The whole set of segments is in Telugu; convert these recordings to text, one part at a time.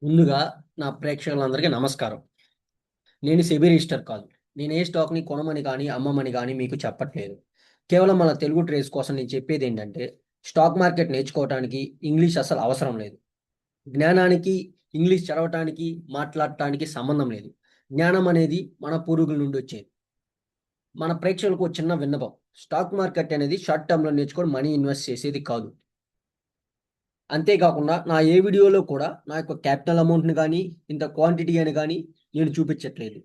ముందుగా నా ప్రేక్షకులందరికీ నమస్కారం. నేను సెబీ రిజిస్టర్ కాదు. నేను ఏ స్టాక్‌ని కొనమని గాని, అమ్మమని గాని మీకు చెప్పట్లేదు. కేవలం మన తెలుగు ట్రేడ్స్ కోసం నేను చెప్పేదేంటంటే, స్టాక్ మార్కెట్ నేర్చుకోవటానికి ఇంగ్లీష్ అసలు అవసరం లేదు. జ్ఞానానికి ఇంగ్లీష్ చదవటానికి, మాట్లాడటానికి సంబంధం లేదు. జ్ఞానం అనేది మన పూర్వీకుల నుండి వచ్చేది. మన ప్రేక్షకులకు ఒక చిన్న విన్నపం. స్టాక్ మార్కెట్ అనేది షార్ట్ టర్మ్‌లో నేర్చుకొని మనీ ఇన్వెస్ట్ చేసేది కాదు. అంతేకాకుండా నా ఏ వీడియోలో కూడా నా యొక్క క్యాపిటల్ అమౌంట్‌ని గాని, ఇంత క్వాంటిటీ అని గాని నేను చూపించట్లేదు.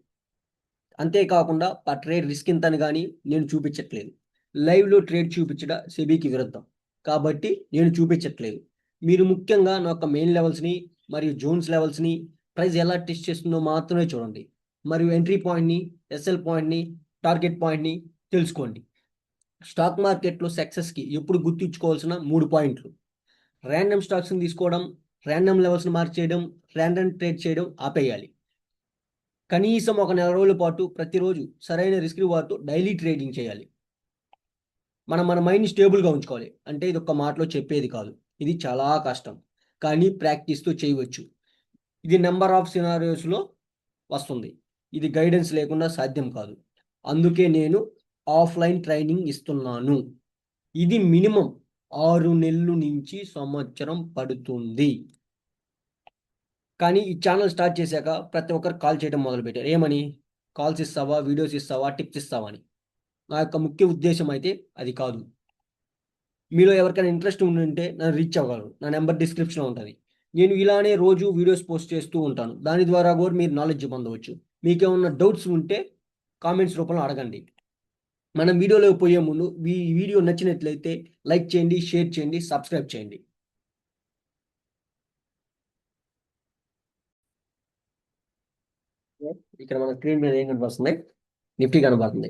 అంతేకాకుండా ట్రేడ్ రిస్క్ ఇంతని గాని నేను చూపించట్లేదు. లైవ్‌లో ట్రేడ్ చూపించడం సెబీకి విరుద్ధం. కాబట్టి నేను చూపించట్లేదు. మీరు ముఖ్యంగా నా యొక్క మెయిన్ లెవెల్స్‌ని మరియు జోన్స్ లెవెల్స్‌ని ప్రైస్ ఎలా టెస్ట్ చేస్తుందో మాత్రమే చూడండి. మరియు ఎంట్రీ పాయింట్‌ని, ఎస్ఎల్ పాయింట్‌ని, టార్గెట్ పాయింట్‌ని తెలుసుకోండి. స్టాక్ మార్కెట్‌లో సక్సెస్‌కి ఎప్పుడు గుర్తుంచుకోవాల్సిన 3 పాయింట్లు. రాండమ్ స్టాక్స్‌ని తీసుకోవడం, రాండమ్ లెవెల్స్‌ని మార్చేయడం, రాండమ్ ట్రేడ్ చేయడం ఆపేయాలి. కనీసం ఒక నెల రోజుల పాటు ప్రతిరోజు సరైన రిస్క్ రివార్డ్‌తో డైలీ ట్రేడింగ్ చేయాలి. మనం మన మైండ్‌ని స్టేబుల్‌గా ఉంచుకోవాలి. అంటే ఇదొక్క మాటలో చెప్పేది కాదు. ఇది చాలా కష్టం. కానీ ప్రాక్టీస్‌తో చేయవచ్చు. ఇది నంబర్ ఆఫ్ సినారియోస్‌లో వస్తుంది. ఇది గైడెన్స్ లేకుండా సాధ్యం కాదు. అందుకే నేను ఆఫ్‌లైన్ ట్రైనింగ్ ఇస్తున్నాను. ఇది మినిమమ్ 6 నెలలు నుంచి సంవత్సరం పడుతుంది. కానీ ఈ ఛానెల్ స్టార్ట్ చేశాక ప్రతి ఒక్కరు కాల్ చేయడం మొదలుపెట్టారు. ఏమని? కాల్స్ ఇస్తావా? వీడియోస్ ఇస్తావా? టిప్స్ ఇస్తావా అని. నా యొక్క ముఖ్య ఉద్దేశ్యం అయితే అది కాదు. మీలో ఎవరికైనా ఇంట్రెస్ట్ ఉండుంటే నన్ను రీచ్ అవ్వగలరు. నా నంబర్ డిస్క్రిప్షన్‌లో ఉంటది. నేను ఇలానే రోజు వీడియోస్ పోస్ట్ చేస్తూ ఉంటాను. దాని ద్వారా గూడా మీరు నాలెడ్జ్ పొందవచ్చు. మీకేమన్నా డౌట్స్ ఉంటే కామెంట్స్ రూపంలో అడగండి. మనం వీడియోలోకి పోయే ముందు ఈ వీడియో నచ్చినట్లయితే లైక్ చేయండి, షేర్ చేయండి, సబ్స్క్రైబ్ చేయండి. ఇక్కడ మన స్క్రీన్ మీద ఏం కనపడుతుంది? నిఫ్టీ కనపడుతుంది.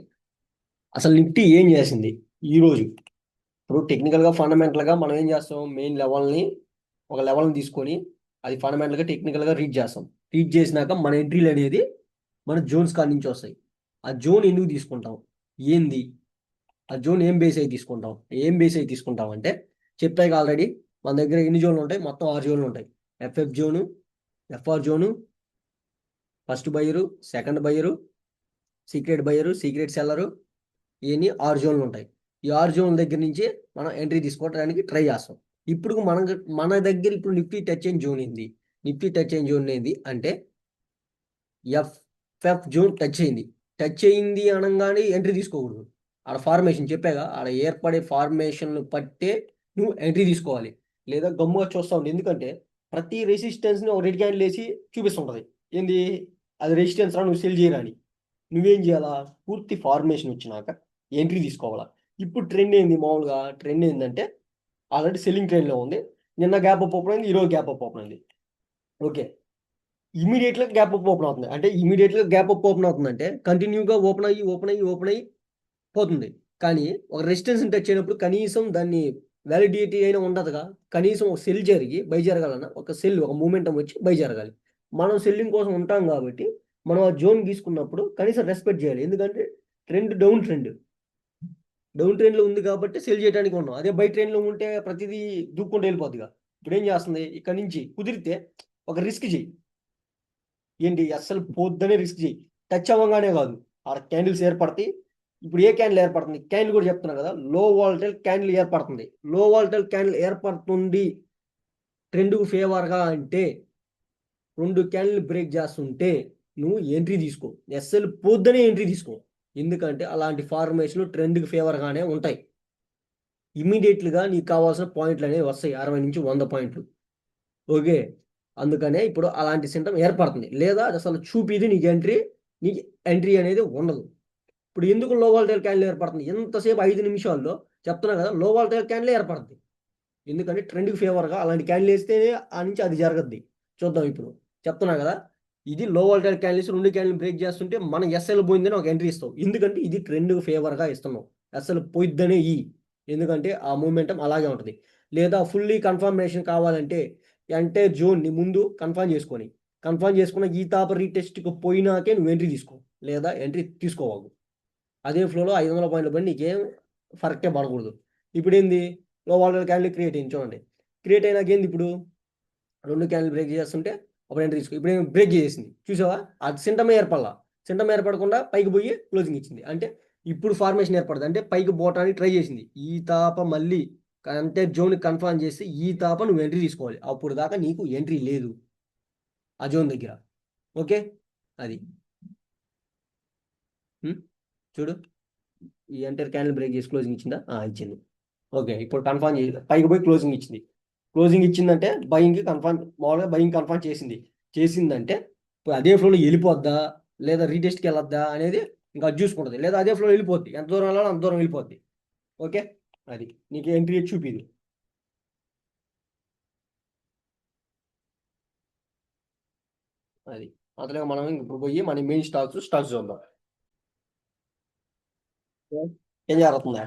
అసలు నిఫ్టీ ఏం చేసింది ఈరోజు? ఇప్పుడు టెక్నికల్‌గా, ఫండమెంటల్‌గా మనం ఏం చేస్తాం? మెయిన్ లెవెల్‌ని ఒక లెవెల్‌ని తీసుకొని అది ఫండమెంటల్‌గా, టెక్నికల్‌గా రీడ్ చేస్తాం. రీడ్ చేసినాక మన ఎంట్రీలనేది మన జోన్స్ కాడ నుంచి వస్తాయి. ఆ జోన్ ఎందుకు తీసుకుంటాం? ఏంది? ఆ జోన్ ఏం బేస్ అయ్యి తీసుకుంటాం? ఏం బేస్ అయ్యి తీసుకుంటాం అంటే చెప్పాగా ఆల్రెడీ మన దగ్గర ఎన్ని జోన్‌లుంటాయి? మొత్తం 6 జోన్‌లుంటాయి. FF zone, FR zone, first buyer, second buyer, secret buyer, secret seller ఇయన్నీ 6 జోన్‌లుంటాయి. ఈ 6 జోన్‌ల దగ్గర నుంచి మనం ఎంట్రీ తీసుకోవడానికి ట్రై చేస్తాం. ఇప్పుడు మన దగ్గర ఇప్పుడు నిఫ్టీ టచ్ అయిన జోన్ ఏంది? నిఫ్టీ టచ్ అయిన జోన్ ఏంది అంటే ఎఫ్ఎఫ్ జోన్ టచ్ అయింది. టచ్ అయింది అనంగానే ఎంట్రీ తీసుకోకూడదు. ఆడ ఫార్మేషన్ చెప్పాగా ఆడ ఏర్పడే ఫార్మేషన్‌ను పట్టే నువ్వు ఎంట్రీ తీసుకోవాలి. లేదా గమ్ముగా చూస్తా ఉండు. ఎందుకంటే ప్రతి రెసిస్టెన్స్‌ని ఒక రెడ్ క్యాండిల్ ఏసి చూపిస్తుంటది. ఏంది? అది రెసిస్టెన్స్ రా నువ్వు సెల్ చేయరా అని. నువ్వేం చేయాలా? పూర్తి ఫార్మేషన్ వచ్చినాక ఎంట్రీ తీసుకోవాలా. ఇప్పుడు ట్రెండ్ ఏంది మామూలుగా? ట్రెండ్ ఏందంటే ఆల్రెడీ సెల్లింగ్ ట్రెండ్‌లో ఉంది. నిన్న గ్యాప్ అప్ ఓపెన్ అయింది. ఈరోజు గ్యాప్ అప్ ఓపెన్ అయింది. ఓకే. ఇమ్మీడియేట్‌గా గ్యాప్ అప్ ఓపెన్ అవుతుంది. అంటే ఇమ్మీడియేట్‌గా గ్యాప్ అప్ ఓపెన్ అవుతుందంటే కంటిన్యూగా ఓపెన్ అయ్యి, ఓపెన్ అయ్యి, ఓపెన్ అయ్యి పోతుంది. కానీ ఒక రెసిస్టెన్స్‌ని టచ్ అయినప్పుడు కనీసం దాన్ని వాలిడిటీ అయినా ఉండదుగా. కనీసం ఒక సెల్ జరిగి బై జరగాలన్నా ఒక సెల్ ఒక మూవ్‌మెంటమ్ వచ్చి బై జరగాలి. మనం సెల్లింగ్ కోసం ఉంటాం కాబట్టి మనం ఆ జోన్ గీసుకున్నప్పుడు కనీసం రెస్పెక్ట్ చేయాలి. ఎందుకంటే ట్రెండ్ డౌన్ ట్రెండ్. డౌన్ ట్రెండ్‌లో ఉంది కాబట్టి సెల్ చేయడానికి ఉన్నాం. అదే బై ట్రెండ్‌లో ఉంటే ప్రతిదీ దూక్కుంటూ వెళ్ళిపోద్దిగా. ఇప్పుడేం చేస్తుంది ఇక్కడి నుంచి కుదిరితే ఒక రిస్క్ చెయ్యి. ఏంటి అస్సలు పోద్దనే రిస్క్ చెయ్యి. టచ్ అవ్వంగానే కాదు. ఆడ క్యాండిల్స్ ఏర్పడతాయి. ఇప్పుడు ఏ క్యాండిల్ ఏర్పడుతుంది? క్యాండిల్ కూడా చెప్తున్నా కదా! లో వోల్టైల్ క్యాండిల్ ఏర్పడుతుంది. లో వోల్టైల్ క్యాండిల్ ఏర్పడుతుంది ట్రెండ్‌కు ఫేవర్‌గా అంటే 2 క్యాండిల్ బ్రేక్ చేస్తుంటే నువ్వు ఎంట్రీ తీసుకో. ఎస్ఎల్ పోద్దనే ఎంట్రీ తీసుకో. ఎందుకంటే అలాంటి ఫార్మేషన్‌లు ట్రెండ్‌కి ఫేవర్‌గానే ఉంటాయి. ఇమ్మీడియేట్‌గా నీకు కావాల్సిన పాయింట్లనేవి వస్తాయి. 60-100 పాయింట్లు. ఓకే. అందుకనే ఇప్పుడు అలాంటి సింటమ్ ఏర్పడుతుంది. లేదా అసలు చూపిది నీకు ఎంట్రీ అనేది ఉండదు. ఇప్పుడు ఎందుకు లో వోల్టైల్ క్యాండిల్ ఏర్పడుతుంది? ఎంతసేపు 5 నిమిషాల్లో చెప్తున్నా కదా! లో వోల్టైల్ క్యాండిలే ఏర్పడుద్ది. ఎందుకంటే ట్రెండ్‌కి ఫేవర్‌గా అలాంటి క్యాండిల్ ఏస్తేనే నుంచి అది జరగద్ది. చూద్దాం ఇప్పుడు. చెప్తున్నా కదా! ఇది లో వోల్టైల్ క్యాండిల్స్ 2 క్యాండిల్ బ్రేక్ చేస్తుంటే మనం ఎస్ఎల్ పోయిందని ఒక ఎంట్రీ ఇస్తాం. ఎందుకంటే ఇది ట్రెండ్‌కి ఫేవర్‌గా ఇస్తున్నాం. ఎస్ఎల్ పోయిద్దనే ఎందుకంటే ఆ మూవ్‌మెంటమ్ అలాగే ఉంటది. లేదా ఫుల్లీ కన్ఫర్మేషన్ కావాలంటే ఎంటైర్ జోన్‌ని ముందు కన్ఫర్మ్ చేసుకున్న ఈ తాప రీటెస్ట్‌కి పోయినాకే నువ్వు ఎంట్రీ తీసుకో. లేదా ఎంట్రీ తీసుకోవద్దు. అదే ఫ్లోలో 500 పాయింట్ల పడి నీకేం ఫరకే పడకూడదు. ఇప్పుడేంది లో వోల్టైల్ క్యాండిల్ క్రియేట్ అయింది చూడండి. క్రియేట్ అయినాక ఏంది ఇప్పుడు 2 క్యాండిల్ బ్రేక్ చేస్తుంటే అప్పుడు ఎంట్రీ తీసుకో. ఇప్పుడు బ్రేక్ చేసింది చూసావా, అది సింటమ్ ఏర్పడాల. సింటమ్ ఏర్పడకుండా పైకి పోయి క్లోజింగ్ ఇచ్చింది అంటే ఇప్పుడు ఫార్మేషన్ ఏర్పడుతుంది అంటే పైకి పోవటానికి ట్రై చేసింది. ఈ తాప మళ్ళీ అంటే జోన్ కన్ఫర్మ్ చేసి ఈ తాప నువ్వు ఎంట్రీ తీసుకోవాలి. అప్పుడు దాకా నీకు ఎంట్రీ లేదు ఆ జోన్ దగ్గర. ఓకే, అది చూడు, ఈ ఎంటర్ క్యాండిల్ బ్రేక్ చేసి క్లోజింగ్ ఇచ్చిందా, ఇచ్చింది. ఓకే, ఇప్పుడు కన్ఫర్మ్ చేసి పైకి పోయి క్లోజింగ్ ఇచ్చింది. క్లోజింగ్ ఇచ్చిందంటే బయింగ్కి కన్ఫర్మ్, మామూలుగా బయింగ్ కన్ఫర్మ్ చేసిందంటే ఇప్పుడు అదే ఫ్లోలో వెళ్ళిపోద్దా లేదా రీటెస్ట్కి వెళ్ళొద్దా అనేది ఇంకా అది చూసుకుంటుంది. లేదా అదే ఫ్లో వెళ్ళిపోద్ది, ఎంత దూరం వెళ్ళాలో అంత దూరం వెళ్ళిపోద్ది. ఓకే, అది నీకు ఎంట్రీ చూపిది. అది అతలుగా మనం ఇప్పుడు పోయి మన మెయిన్ స్టాక్స్ చూద్దాం. ఏం జరుగుతుందా,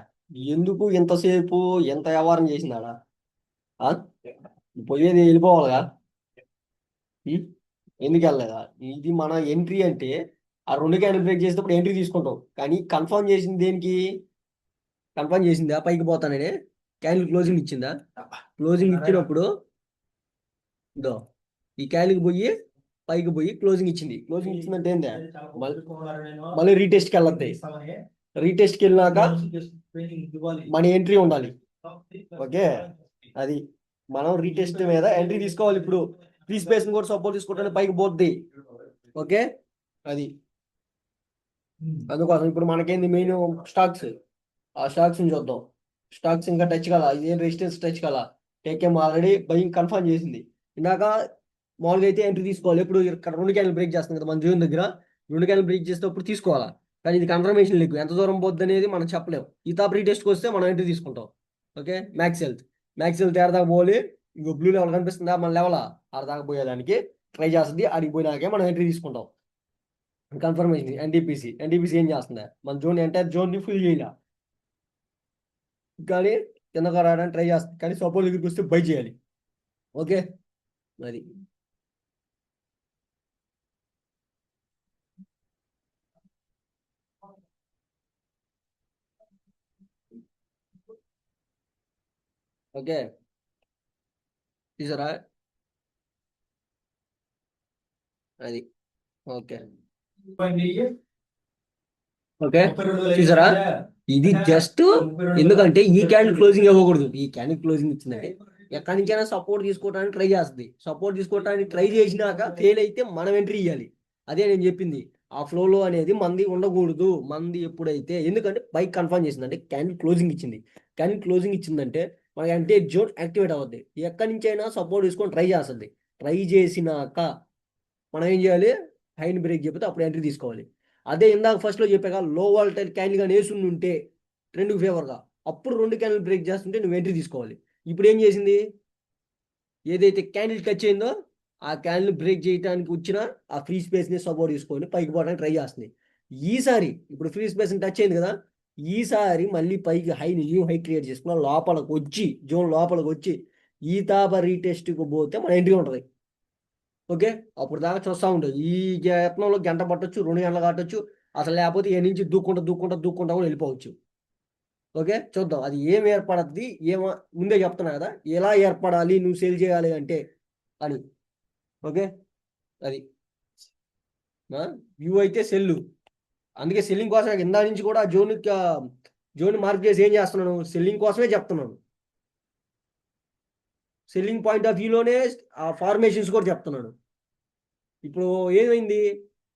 ఎందుకు ఎంతసేపు ఎంత వ్యవహారం చేసిందాడా? ఆ? పోయేది వెళ్ళిపోవాలిగా. ఉం? ఎందుకు వెళ్ళలేదా? ఇది మన ఎంట్రీ అంటే ఆ రెండు క్యాండిల్ బ్రేక్ చేసేటప్పుడు ఎంట్రీ తీసుకుంటాం, కానీ కన్ఫర్మ్ చేసింది దేనికి? కన్ఫర్మ్ చేసిందా పైకి పోతానని? క్యాండిల్ క్లోజింగ్ ఇచ్చిందా? క్లోజింగ్ ఇచ్చినప్పుడు ఇదో ఈ క్యాండిల్కి పోయి పైకి పోయి క్లోజింగ్ ఇచ్చింది. క్లోజింగ్ ఇచ్చిందంటే ఏందా, మళ్ళీ రీటెస్ట్కి వెళ్ళద్ది. రీటెస్ట్కి వెళ్ళినాక మన ఎంట్రీ ఉండాలి. ఓకే, అది మనం రీటెస్ట్ మీద ఎంట్రీ తీసుకోవాలి. ఇప్పుడు ఫ్రీ స్పేస్ కూడా సపోర్ట్ తీసుకుంటే పైకి పోద్ది. ఓకే, అది అందుకోసం ఇప్పుడు మనకేంది మెయిన్ స్టాక్స్. ఆ స్టాక్స్ ని చూద్దాం. స్టాక్స్ ఇంకా టచ్ కాల, ఇదేం రెసిస్టెన్స్ టచ్ కాల. టేకేం ఆల్రెడీ బయింగ్ కన్ఫర్మ్ చేసింది. ఇందాక మామూలుగా అయితే ఎంట్రీ తీసుకోవాలి. ఇప్పుడు ఇక్కడ రెండు క్యాండిల్ బ్రేక్ చేస్తుంది కదా మన జోన్ దగ్గర, రెండు క్యాండిల్ బ్రేక్ చేసేటప్పుడు తీసుకోవాలా. కానీ ఇది కన్ఫర్మేషన్ లేదు, ఎంత దూరం పోద్ది అనేది మనం చెప్పలేము. ఈ తాప్ రీటెస్ట్కి వస్తే మనం ఎంట్రీ తీసుకుంటాం. ఓకే, మ్యాక్స్ హెల్త్ ఏడదాకా పోవాలి. ఇంకో బ్లూ లెవెల్ కనిపిస్తుందా మన లెవెల్, ఆడదాకా పోయేదానికి ట్రై చేస్తుంది. అడిగి పోయినాకే మనం ఎంట్రీ తీసుకుంటాం. కన్ఫర్మేషన్ ఎన్టీపీసీ ఏం చేస్తుందా, మన జోన్ ఎంటైర్ జోన్ ని ఫిల్ చేయాలి. కానీ కిందకు రావడానికి ట్రై చేస్తుంది, కానీ సపోర్ట్ దగ్గరికి వస్తే బై చేయాలి. ఓకే, అది ఓకే చూసారా, అది ఓకే ఓకే చూసారా. ఇది జస్ట్ ఎందుకంటే ఈ క్యాండిల్ క్లోజింగ్ ఇవ్వకూడదు. ఈ క్యాండిల్ క్లోజింగ్ ఇచ్చిందంటే ఎక్కడి నుంచైనా సపోర్ట్ తీసుకోవడానికి ట్రై చేస్తుంది. సపోర్ట్ తీసుకోవడానికి ట్రై చేసినాక ఫెయిల్ అయితే మనం ఎంట్రీ ఇవ్వాలి. అదే నేను చెప్పింది. ఆ ఫ్లోలో అనేది మంది ఉండకూడదు. మంది ఎప్పుడైతే, ఎందుకంటే బైక్ కన్ఫర్మ్ చేసింది అంటే క్యాండిల్ క్లోజింగ్ ఇచ్చింది. క్యాండిల్ క్లోజింగ్ ఇచ్చిందంటే మనకి అంటే జోన్ యాక్టివేట్ అవ్వద్ది. ఎక్కడి నుంచైనా సపోర్ట్ తీసుకొని ట్రై చేస్తుంది. ట్రై చేసినాక మనం ఏం చేయాలి, హైని బ్రేక్ చెప్తే అప్పుడు ఎంట్రీ తీసుకోవాలి. అదే ఇందాక ఫస్ట్లో చెప్పాక లో వాల్టైల్ క్యాండిల్ కానీ వేసి ఉంటే ట్రెండ్కి ఫేవర్గా, అప్పుడు రెండు క్యాండిల్ బ్రేక్ చేస్తుంటే నువ్వు ఎంట్రీ తీసుకోవాలి. ఇప్పుడు ఏం చేసింది, ఏదైతే క్యాండిల్ టచ్ అయిందో ఆ క్యాండిల్ బ్రేక్ చేయడానికి వచ్చిన ఆ ఫ్రీ స్పేస్ని సపోర్ట్ తీసుకొని పైకి పోవడానికి ట్రై చేస్తుంది. ఈసారి ఇప్పుడు ఫ్రీ స్పేస్ని టచ్ అయింది కదా, ఈసారి మళ్ళీ పైకి న్యూ హై క్రియేట్ చేసుకున్న లోపలికి వచ్చి జోన్ లోపలికి వచ్చి ఈ తాప రీటెస్ట్కి పోతే మన ఎంట్రీ ఉంటుంది. ఓకే, అప్పుడు దాకా చూస్తూ ఉంటుంది. ఈ యత్నంలో గంట పట్టొచ్చు, 2 గంటలు కట్టొచ్చు, అసలు లేకపోతే ఏ నుంచి దూక్కుంటా కూడా వెళ్ళిపోవచ్చు. ఓకే, చూద్దాం అది ఏం ఏర్పడద్ది. ముందే చెప్తున్నా కదా ఎలా ఏర్పడాలి నువ్వు సేల్ చేయాలి అంటే అని. ఓకే, అది వ్యూ అయితే సెల్లు. అందుకే సెల్లింగ్ కోసమే ఇందా నుంచి కూడా జోన్ మార్క్ చేసి ఏం చేస్తున్నాను, సెల్లింగ్ కోసమే చెప్తున్నాను. సెల్లింగ్ పాయింట్ ఆఫ్ వ్యూలోనే ఆ ఫార్మేషన్స్ కూడా చెప్తున్నాను. ఇప్పుడు ఏమైంది,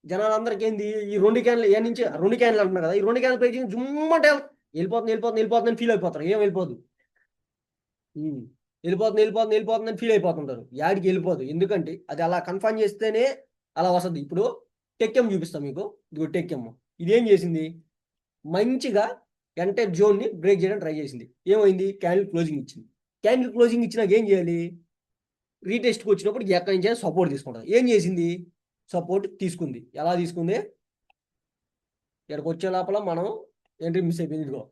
జనాలందరికీ ఏంది, ఈ రెండు క్యాన్లు ఏ నుంచి రెండు క్యాన్లు అంటున్నారు కదా, ఈ రెండు క్యాన్లు ప్రైజ్ జుమ్మంటే వెళ్ళిపోతుందని ఫీల్ అయిపోతారు. ఏం వెళ్ళిపోదు, వెళ్ళిపోతుందని ఫీల్ అయిపోతుంటారు. యాడికి వెళ్ళిపోదు, ఎందుకంటే అది అలా కన్ఫర్మ్ చేస్తేనే అలా వస్తుంది. ఇప్పుడు టెక్కెమ్ చూపిస్తాం మీకు. ఇదిగో టెక్కెమ్, ఇదేం చేసింది, మంచిగా ఎంటైర్ జోన్ని బ్రేక్ చేయడానికి ట్రై చేసింది. ఏమైంది, క్యాండిల్ క్లోజింగ్ ఇచ్చింది. క్యాండిల్ క్లోజింగ్ ఇచ్చినాక ఏం చేయాలి, రీటెస్ట్కి వచ్చినప్పుడు ఎక్కడి నుంచి సపోర్ట్ తీసుకుంటుంది. ఏం చేసింది, సపోర్ట్ తీసుకుంది. ఎలా తీసుకుంది, ఇక్కడికి వచ్చే లోపల మనం ఎంట్రీ మిస్ అయిపోయింది. ఇదిగో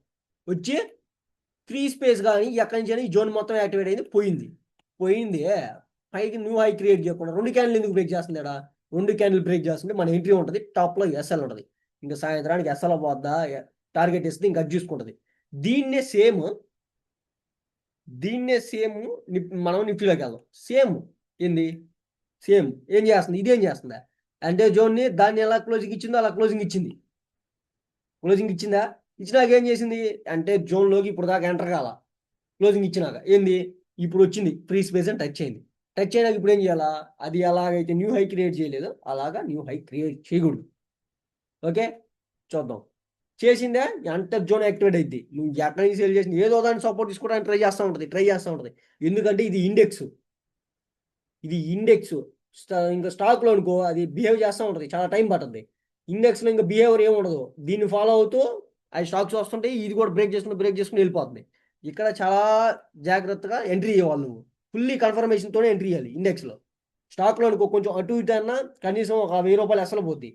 వచ్చి ఫ్రీ స్పేస్ కానీ ఎక్కడి నుంచి ఈ జోన్ మొత్తం యాక్టివేట్ అయింది, పోయింది. పైకి న్యూ హై క్రియేట్ చేయకుండా రెండు క్యాండిల్ ఎందుకు బ్రేక్ చేస్తుంది? రెండు క్యాండిల్ బ్రేక్ చేస్తుంటే మన ఎంట్రీ ఉంటుంది, టాప్లో ఎస్ఎల్ ఉంటుంది. ఇంకా సాయంత్రానికి ఎస్ఎల్ పోద్దా, టార్గెట్ ఇస్తుంది, ఇంకా అది చూసుకుంటుంది. దీన్నే సేమ్ మనం నిఫ్టీలోకి వెళ్దాం. సేమ్ ఏంది, సేమ్ ఏం చేస్తుంది, ఇదేం చేస్తుందా అంటే జోన్ని దాన్ని ఎలా క్లోజింగ్ ఇచ్చిందో అలా క్లోజింగ్ ఇచ్చింది. క్లోజింగ్ ఇచ్చిందా, ఇచ్చినాక ఏం చేసింది అంటే జోన్లోకి ఇప్పుడు దాకా ఎంటర్ కాల, క్లోజింగ్ ఇచ్చినాక ఏంది ఇప్పుడు వచ్చింది ఫ్రీ స్పేస్ అని టచ్ అయింది. టచ్ అయినాక ఇప్పుడు ఏం చేయాలా, అది ఎలాగైతే న్యూ హై క్రియేట్ చేయలేదు అలాగా న్యూ హై క్రియేట్ చేయకూడదు. ఓకే చూద్దాం. చేసిందే అంటే జోన్ యాక్టివేట్ అయింది. నువ్వు ఎక్కడి నుంచి సేల్ చేసింది ఏదో దాన్ని సపోర్ట్ తీసుకోవడానికి ట్రై చేస్తూ ఉంటుంది. ఎందుకంటే ఇది ఇండెక్స్, ఇంకా స్టాక్లో అనుకో అది బిహేవ్ చేస్తూ ఉంటుంది, చాలా టైం పడుతుంది. ఇండెక్స్లో ఇంకా బిహేవియర్ ఏమి ఉండదు, దీన్ని ఫాలో అవుతూ అది స్టాక్స్ వస్తుంటాయి, ఇది కూడా బ్రేక్ చేసుకుని వెళ్ళిపోతుంది. ఇక్కడ చాలా జాగ్రత్తగా ఎంట్రీ చేయాలి, నువ్వు ఫుల్లీ కన్ఫర్మేషన్తోనే ఎంట్రీ చేయాలి. ఇండెక్స్లో స్టాక్లో అనుకో కొంచెం అటు ఇటు అన్నా కనీసం ఒక 1000 రూపాయలు అసలు పోద్ది.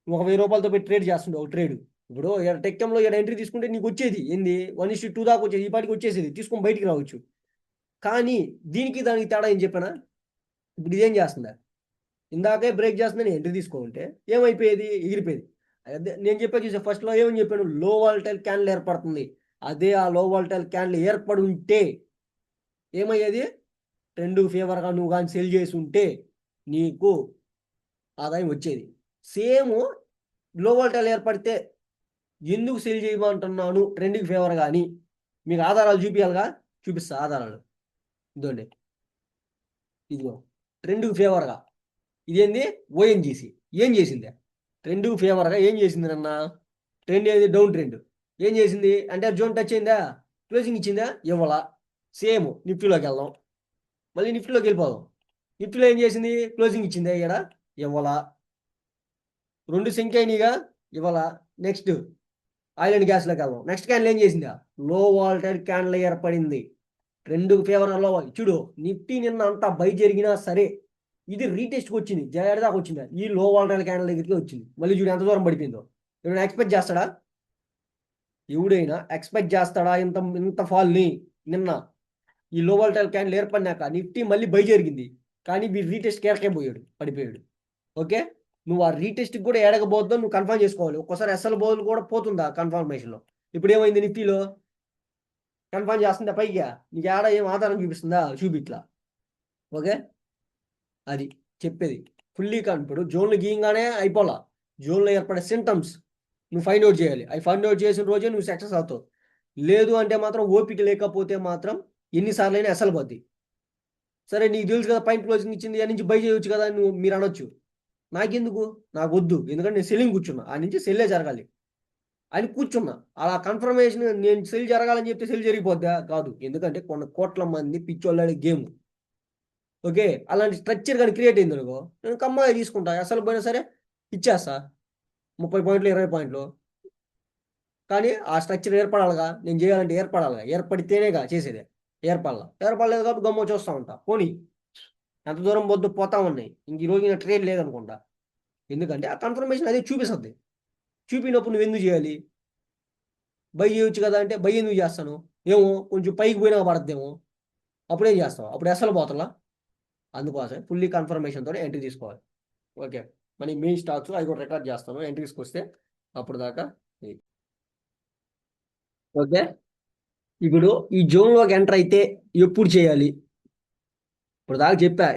ఒక 1000 రూపాయలతో పెట్టి ట్రేడ్ చేస్తుండే ఒక ట్రేడ్. ఇప్పుడు టెక్టంలో ఎంట్రీ తీసుకుంటే నీకు వచ్చేది ఏంది 1:2 దాకా వచ్చేది, ఈ పాటికి వచ్చేసేది, తీసుకొని బయటికి రావచ్చు. కానీ దీనికి దానికి తేడా ఏం చెప్పానా, ఇప్పుడు ఇదేం చేస్తుందా, ఇందాకే బ్రేక్ చేస్తుందని ఎంట్రీ తీసుకుంటే ఏమైపోయేది, ఎగిరిపోయేది. అదే నేను చెప్పా చూసా, ఫస్ట్లో ఏమని చెప్పాను, లో వాలటైల్ క్యాండిల్ ఏర్పడుతుంది. అదే ఆ లో వాలటైల్ క్యాండిల్ ఏర్పడి ఉంటే ఏమయ్యేది, ట్రెండ్ ఫేవర్గా నువ్వు కానీ సెల్ చేసి ఉంటే నీకు ఆదాయం వచ్చేది. సేమ్ లో వాలటైల్ ఏర్పడితే ఎందుకు సెల్ చేయమంటున్నాను ట్రెండ్కి ఫేవర్ కానీ మీకు ఆధారాలు చూపించాలిగా, చూపిస్తా ఆధారాలు. ఇదండి, ఇదిగో ట్రెండ్కి ఫేవర్గా ఇదేంది ఓఎన్జీసీ ఏం చేసింది, ట్రెండ్కి ఫేవర్గా ఏం చేసింది నన్న, ట్రెండ్ ఏది డౌన్ ట్రెండ్, ఏం చేసింది అంటే జోన్ టచ్ అయిందా, క్లోజింగ్ ఇచ్చిందా, ఇవ్వాలా. సేమ్ నిఫ్టీలోకి వెళ్దాం, మళ్ళీ నిఫ్టీలోకి వెళ్ళిపోదాం. నిఫ్టీలో ఏం చేసింది, క్లోజింగ్ ఇచ్చిందా, ఇక్కడ ఇవ్వాలా. 2 సంఖ్య అయినాయిగా, ఇవ్వాలా. నెక్స్ట్ ఆయిల్ అండ్ గ్యాస్లోకి వెళ్దాం. నెక్స్ట్ క్యాండిల్ ఏం చేసిందా, లో వాల్టైల్ క్యాండిల్ ఏర్పడింది. 2 ఫేవర్ లో చూడు, నిఫ్టీ నిన్న అంతా బై జరిగినా సరే ఇది రీటెస్ట్కి వచ్చింది, దాకా వచ్చిందా, ఈ లో వాల్టైల్ క్యాండిల్ దగ్గరికి వచ్చింది. మళ్ళీ చూడు ఎంత దూరం పడిపోయిందో. ఎవరైనా ఎక్స్పెక్ట్ చేస్తాడా, ఇంత ఇంత ఫాల్ని. నిన్న ఈ లో వాల్టైల్ క్యాండిల్ ఏర్పడినాక నిఫ్టీ మళ్ళీ బై జరిగింది, కానీ వీడు రీటెస్ట్ కేరకే పోయాడు, పడిపోయాడు. ఓకే, నువ్వు ఆ రీటెస్ట్కి కూడా ఏడకపోద్దో నువ్వు కన్ఫర్మ్ చేసుకోవాలి. ఒక్కోసారి ఎస్ఎల్ బౌల్ కూడా పోతుందా కన్ఫర్మేషన్లో. ఇప్పుడు ఏమైంది నిఫ్టీలో, కన్ఫర్మ్ చేస్తుందా పైగా, నీకు ఏడ ఏం ఆధారం చూపిస్తుందా, చూపిట్లా. ఓకే, అది చెప్పేది. ఫుల్లీ ఇప్పుడు జోన్లు గీయంగానే అయిపోలా, జోన్లో ఏర్పడే సింటమ్స్ నువ్వు ఫైండ్ అవుట్ చేయాలి. అవి ఫైండ్ అవుట్ చేసిన రోజే నువ్వు సక్సెస్ అవుతావు. లేదు అంటే మాత్రం ఓపిక లేకపోతే మాత్రం ఎన్నిసార్లు అయినా అసలు పోద్ది. సరే నీకు తెలుసు కదా పైన క్లోజింగ్ ఇచ్చింది, ఆ నుంచి బై చేయొచ్చు కదా మీరు అనొచ్చు. నాకెందుకు, నాకు వద్దు, ఎందుకంటే నేను సెల్లింగ్ కూర్చున్నా, ఆ నుంచి సెల్లే జరగాలి అని కూర్చున్నా. అలా కన్ఫర్మేషన్ నేను సెల్ జరగాలని చెప్తే సెల్ జరిగిపోద్దా, కాదు. ఎందుకంటే కొన్ని కోట్ల మంది పిచ్చోళ్ళ గేమ్. ఓకే, అలాంటి స్ట్రక్చర్ కానీ క్రియేట్ అయింది అనుకో, నేను కమ్మాయి తీసుకుంటా, అసలు పోయినా సరే ఇచ్చేస్తా 30 పాయింట్లు 20 పాయింట్లు. కానీ ఆ స్ట్రక్చర్ ఏర్పడాలిగా, నేను చేయాలంటే ఏర్పడాలిగా, ఏర్పడితేనేగా చేసేది. ఏర్పడలేదు కాబట్టి గమ్మ చూస్తూ ఉంటా. పోనీ ఎంత దూరం పోతా ఉన్నాయి, ఇంక ఈరోజు ఇంకా ట్రేడ్ లేదనుకుంటా. ఎందుకంటే ఆ కన్ఫర్మేషన్ అదే చూపిస్తుంది. చూపినప్పుడు నువ్వు ఎందుకు చేయాలి, బై చేయొచ్చు కదా అంటే బై ఎందుకు చేస్తాను, ఏమో కొంచెం పైకి పోయినా పడద్దేమో, అప్పుడేం చేస్తావు, అప్పుడు అసలు పోతలా. అందుకోసం ఫుల్లీ కన్ఫర్మేషన్తో ఎంట్రీ తీసుకోవాలి. ఓకే, మన మెయిన్ స్టాక్స్ అవి కూడా రికార్డ్ చేస్తాను ఎంట్రీస్కి వస్తే, అప్పుడు దాకా. ఓకే, ఇప్పుడు ఈ జోన్లోకి ఎంటర్ అయితే ఎప్పుడు చేయాలి, ఇప్పుడు దాకా చెప్పా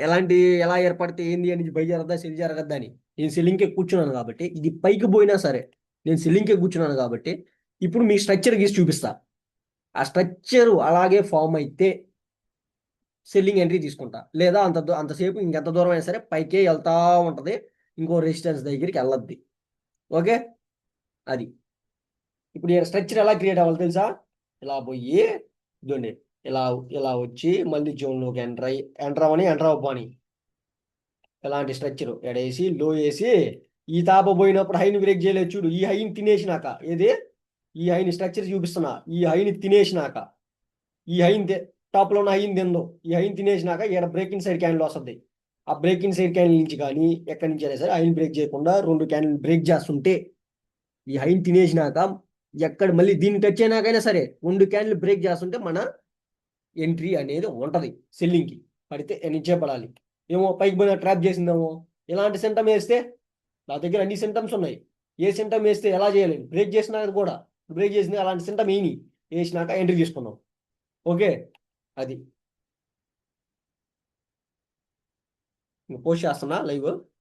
ఎలా ఏర్పడితే ఏంది అని, బై జరగద్దా సెల్ జరగద్దా అని. నేను సెల్లింగ్కే కూర్చున్నాను కాబట్టి, ఇది పైకి పోయినా సరే నేను సెల్లింగ్కే కూర్చున్నాను కాబట్టి ఇప్పుడు మీ స్ట్రక్చర్ గీసి చూపిస్తా. ఆ స్ట్రక్చర్ అలాగే ఫామ్ అయితే సెల్లింగ్ ఎంట్రీ తీసుకుంటా, లేదా అంతసేపు ఇంకెంత దూరం అయినా సరే పైకే వెళ్తా ఉంటుంది, ఇంకో రెసిస్టెన్స్ దగ్గరికి వెళ్ళద్ది. ఓకే, అది ఇప్పుడు స్ట్రక్చర్ ఎలా క్రియేట్ అవ్వాలి తెలుసా, ఇలా పోయి ఇదండి, ఇలా ఇలా వచ్చి మళ్ళీ జోన్లోకి ఎంటర్ అవ్వని ఇలాంటి స్ట్రక్చర్ ఎడేసి లో వేసి ఈ తాప పోయినప్పుడు హైని బ్రేక్ చేయలేదు చూడు, ఈ హైని తినేసినాక ఏది, ఈ హైని స్ట్రక్చర్ చూపిస్తున్నా, ఈ హైని తినేసినాక, ఈ హైని టాప్లో ఉన్న హైని తిందో, ఈ హైని తినేసినాక ఇక్కడ బ్రేక్ ఇన్ సైడ్ క్యాండిల్ వస్తుంది. ఆ బ్రేక్ ఇన్ సైడ్ క్యాండిల్ నుంచి కానీ ఎక్కడి నుంచి అయినా సరే హైని బ్రేక్ చేయకుండా 2 క్యాండిల్ బ్రేక్ చేస్తుంటే, ఈ హైని తినేసినాక ఎక్కడ మళ్ళీ దీన్ని టచ్ అయినాకైనా సరే 2 క్యాండిల్ బ్రేక్ చేస్తుంటే మన ఎంట్రీ అనేది ఉంటది. సెల్లింగ్కి పడితే నుంచే పడాలి. ఏమో పైకి పోయినా ట్రాప్ చేసిందేమో, ఇలాంటి సింటమ్ వేస్తే నా దగ్గర అన్ని సింటమ్స్ ఉన్నాయి. ఏ సింటమ్ వేస్తే ఎలా చేయాలి, బ్రేక్ చేసినాక కూడా బ్రేక్ చేసింది అలాంటి సింటమ్ వేసినాక ఎంట్రీ తీసుకున్నాం. ఓకే, అది పోస్ట్ చేస్తున్నా లైవ్.